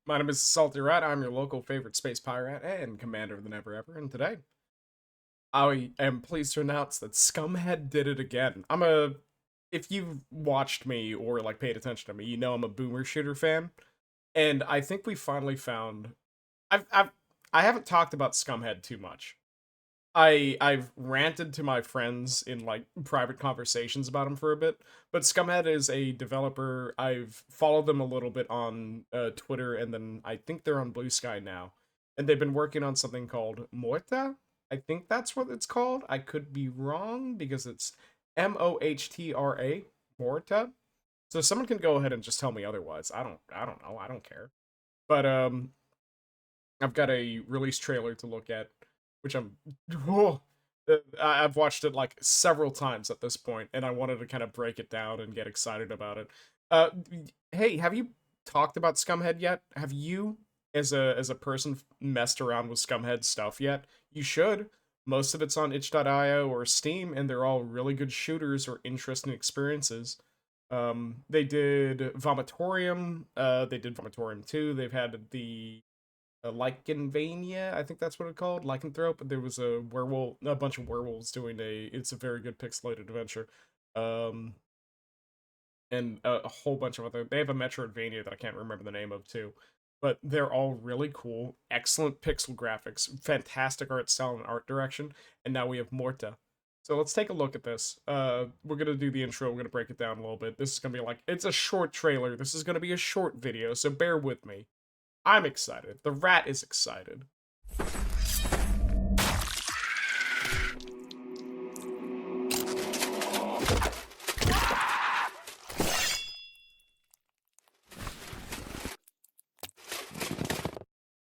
My name is Salty Rat. I'm your local favorite space pirate and commander of the Never Ever. And today, I am pleased to announce that Scumhead did it again. If you've watched me or like paid attention to me, you know I'm a boomer shooter fan, and I think we finally found. I've I haven't talked about Scumhead too much. I've ranted to my friends in like private conversations about him for a bit, but Scumhead is a developer. I've followed them a little bit on Twitter, and then I think they're on Blue Sky now, and they've been working on something called Mohrta. I think that's what it's called. I could be wrong because it's Mohtra, Mohrta. So someone can go ahead and just tell me otherwise. I don't know. I don't care. But I've got a release trailer to look at, which whoa, I've watched it like several times at this point, and I wanted to kind of break it down and get excited about it. Uh, hey, have you talked about Scumhead yet? Have you, as a person, messed around with Scumhead stuff yet? You should. Most of it's on itch.io or Steam, and they're all really good shooters or interesting experiences. They did Vomitorium. They did Vomitorium 2. They've had the Lycanvania, I think that's what it's called, Lycanthrope. There was a bunch of werewolves doing it's a very good pixelated adventure, um, and a whole bunch of other. They have a Metroidvania that I can't remember the name of too, but they're all really cool, excellent pixel graphics, fantastic art style and art direction, and now we have Mohrta. So let's take a look at this. We're gonna do the intro. We're gonna break it down a little bit. This is gonna be like it's a short trailer. This is gonna be a short video, so bear with me. I'm excited. The rat is excited.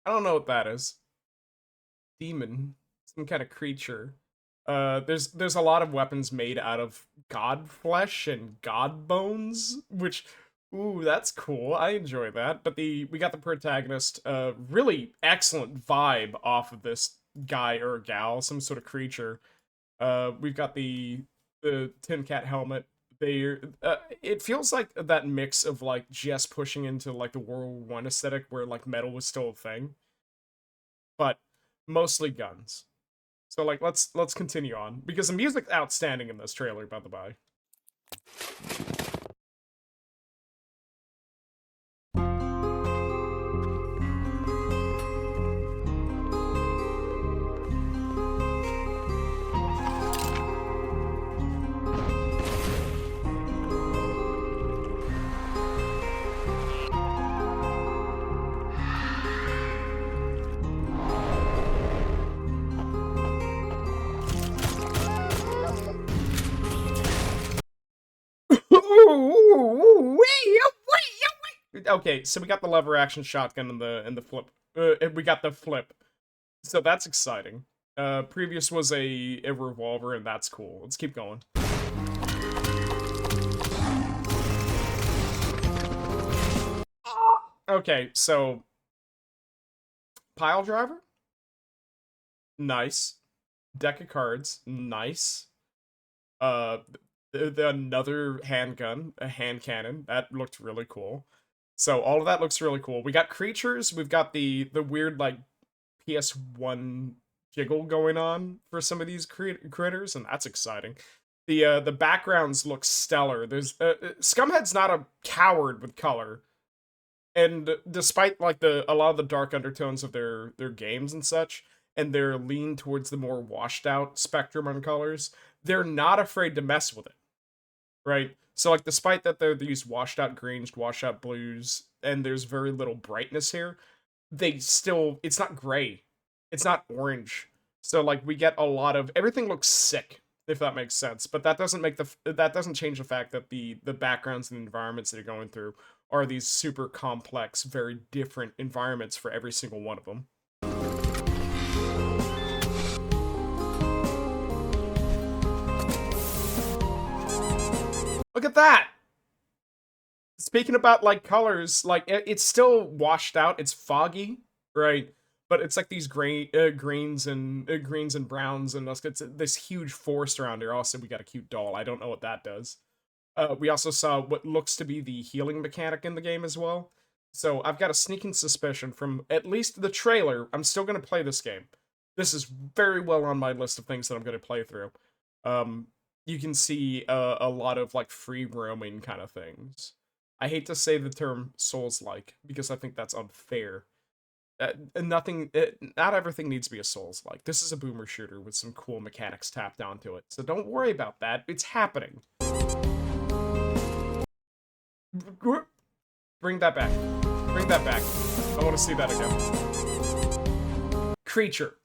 I don't know what that is. Demon. Some kind of creature. There's a lot of weapons made out of god flesh and god bones, which ooh, that's cool. I enjoy that. But we got the protagonist, really excellent vibe off of this guy or gal, some sort of creature. We've got the tin cat helmet. They it feels like that mix of like just pushing into like the World War I aesthetic where like metal was still a thing, but mostly guns. So like let's continue on because the music's outstanding in this trailer, by the by. Okay, so we got the lever action shotgun and the flip. And we got the flip. So that's exciting. Previous was a revolver, and that's cool. Let's keep going. Okay, so pile driver, nice. Deck of cards, nice. Uh, another handgun, a hand cannon, that looked really cool. So all of that looks really cool. We got creatures. We've got the weird like PS1 jiggle going on for some of these critters, and that's exciting. The backgrounds look stellar. There's Scumhead's not a coward with color, and despite like a lot of the dark undertones of their games and such, and their lean towards the more washed out spectrum on colors, they're not afraid to mess with it, right? So like despite that they're these washed out greens, washed out blues, and there's very little brightness here, they still it's not gray. It's not orange. So like we get a lot of everything looks sick, if that makes sense. But that doesn't change the fact that the backgrounds and environments that you're going through are these super complex, very different environments for every single one of them. Look at that! Speaking about like colors, like it's still washed out. It's foggy, right? But it's like these greens and browns, and it's this huge forest around here. Also, we got a cute doll. I don't know what that does. We also saw what looks to be the healing mechanic in the game as well. So I've got a sneaking suspicion from at least the trailer, I'm still going to play this game. This is very well on my list of things that I'm going to play through. Um, you can see a lot of like free roaming kind of things. I hate to say the term Souls-like because I think that's unfair. Not everything needs to be a Souls-like. This is a boomer shooter with some cool mechanics tapped onto it, so don't worry about that. It's happening. Bring that back. Bring that back. I want to see that again. Creature.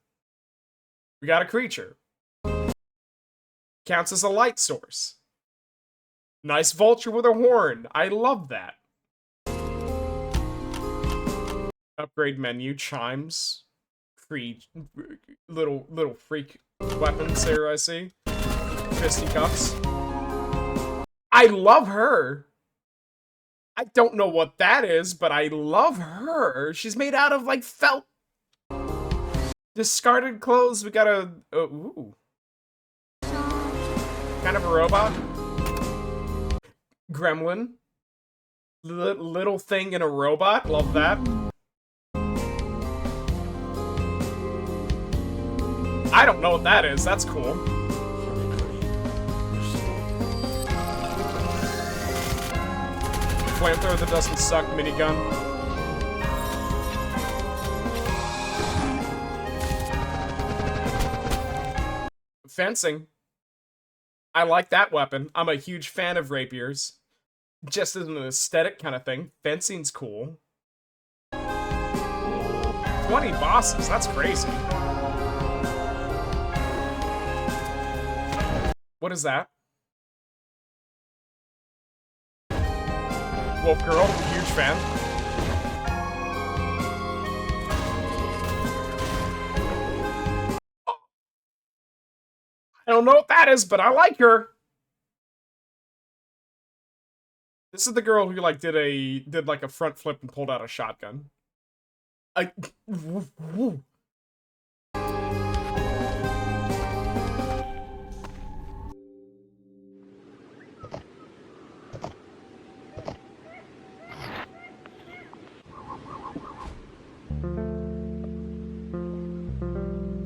We got a creature. Counts as a light source. Nice vulture with a horn. I love that. Upgrade menu, chimes. Free little freak weapons there I see. Fisticuffs. I love her. I don't know what that is, but I love her. She's made out of like felt. Discarded clothes. We got a ooh. Kind of a robot. Gremlin. Little thing in a robot. Love that. I don't know what that is. That's cool. Flamethrower that doesn't suck minigun. Fencing. I like that weapon. I'm a huge fan of rapiers. Just as an aesthetic kind of thing. Fencing's cool. 20 bosses. That's crazy. What is that? Wolf Girl, huge fan. I don't know what that is, but I like her. This is the girl who like did like a front flip and pulled out a shotgun. Woo.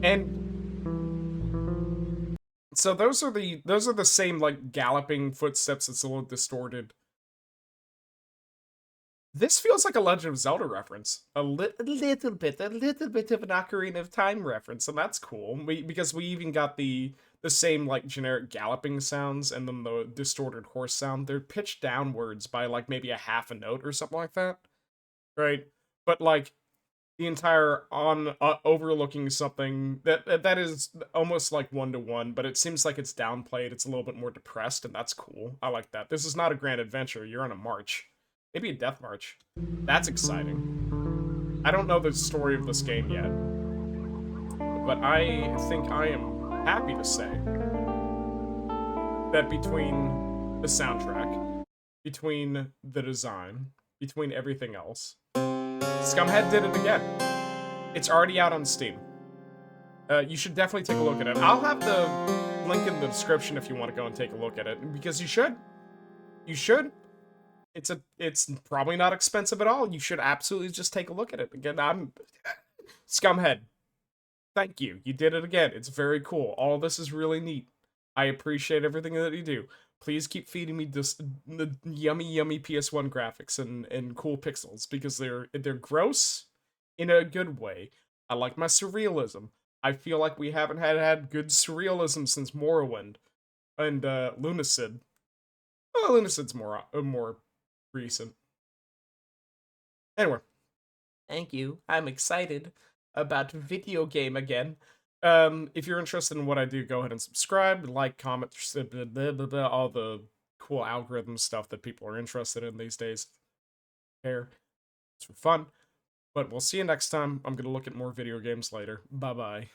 And so those are the same like galloping footsteps that's a little distorted. This feels like a Legend of Zelda reference. A little bit of an Ocarina of Time reference, and that's cool. Because we even got the same like generic galloping sounds and then the distorted horse sound. They're pitched downwards by like maybe a half a note or something like that. Right? But like the entire overlooking something that is almost like one-to-one, but it seems like it's downplayed. It's a little bit more depressed, and that's cool. I like that. This is not a grand adventure. You're on a march. Maybe a death march. That's exciting. I don't know the story of this game yet, but I think I am happy to say that between the soundtrack, between the design, between everything else, Scumhead did it again. It's already out on Steam. You should definitely take a look at it. I'll have the link in the description if you want to go and take a look at it, because you should. You should. It's probably not expensive at all. You should absolutely just take a look at it. Again, I'm Scumhead. Thank you. You did it again. It's very cool. All this is really neat. I appreciate everything that you do. Please keep feeding me the yummy PS1 graphics and cool pixels, because they're gross in a good way. I like my surrealism. I feel like we haven't had good surrealism since Morrowind and Lunacid. Well, Lunacid's more recent. Anyway, thank you. I'm excited about video game again. If you're interested in what I do, go ahead and subscribe, like, comment, blah, blah, blah, blah, all the cool algorithm stuff that people are interested in these days. It's for fun. But we'll see you next time. I'm going to look at more video games later. Bye-bye.